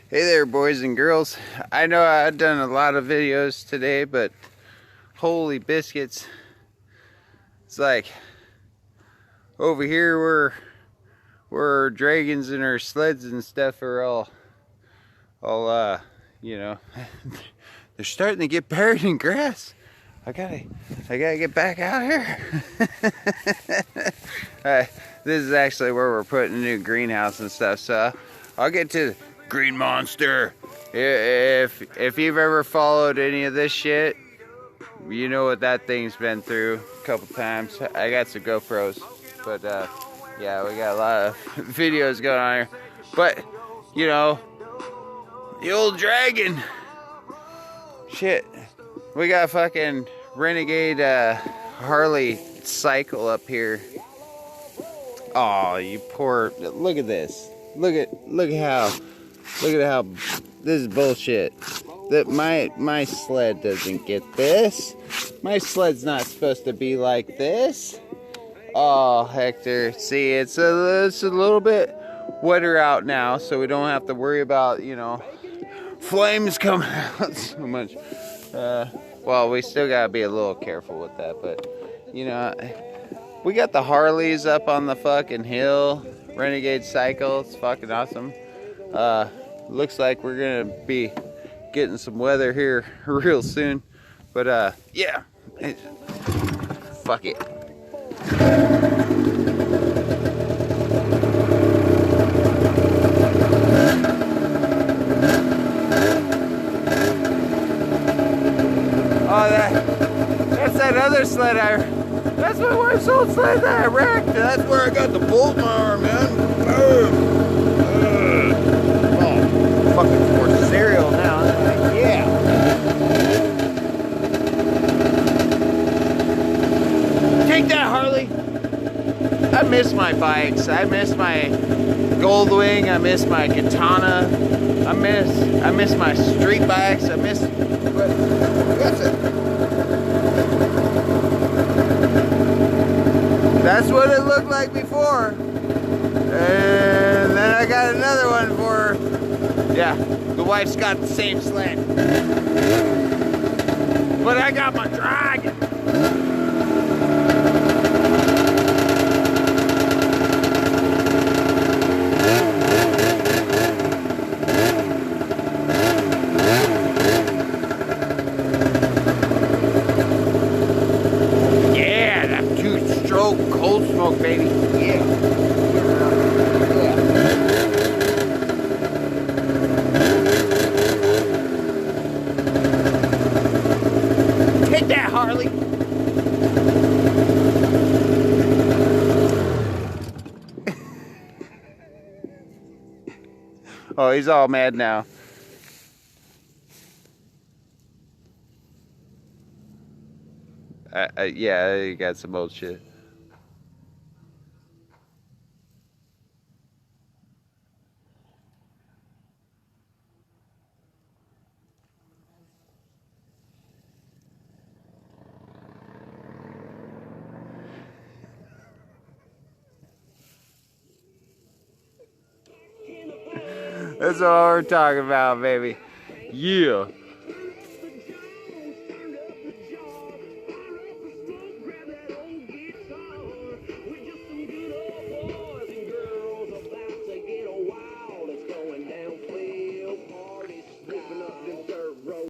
Hey there, boys and girls. I know I've done a lot of videos today, but holy biscuits. It's like over here where dragons and our sleds and stuff are all you know, they're starting to get buried in grass. I gotta get back out here. This is actually where we're putting a new greenhouse and stuff, so I'll get to Green Monster. If you've ever followed any of this shit, you know what that thing's been through a couple times. I got some GoPros, but yeah, we got a lot of videos going on here. But you know, the old dragon. Shit, we got a fucking renegade Harley cycle up here. Oh, you poor! Look at this. Look at how this is bullshit. That my sled doesn't get this. My sled's not supposed to be like this. Oh, Hector, see, it's a little bit wetter out now, so we don't have to worry about, you know, flames coming out so much. Well, we still gotta be a little careful with that, but you know, we got the Harleys up on the fucking hill. Renegade cycle, it's fucking awesome. Looks like we're gonna be getting some weather here real soon, but yeah, fuck it. Oh, that's that other sled that's my wife's old sled that I wrecked. That's where I got the bolt in my arm, man. Oh, fucking for cereal now. Yeah. Take that, Harley. I miss my bikes. I miss my Goldwing. I miss my Katana. I miss my street bikes. I miss. But that's it. That's what it looked like before. And then I got another one for her. Yeah, the wife's got the same sled. But I got my dragon. Cold smoke, baby. Yeah. Take that, Harley. Oh, he's all mad now. Yeah, he got some old shit. That's all we're talking about, baby. Yeah.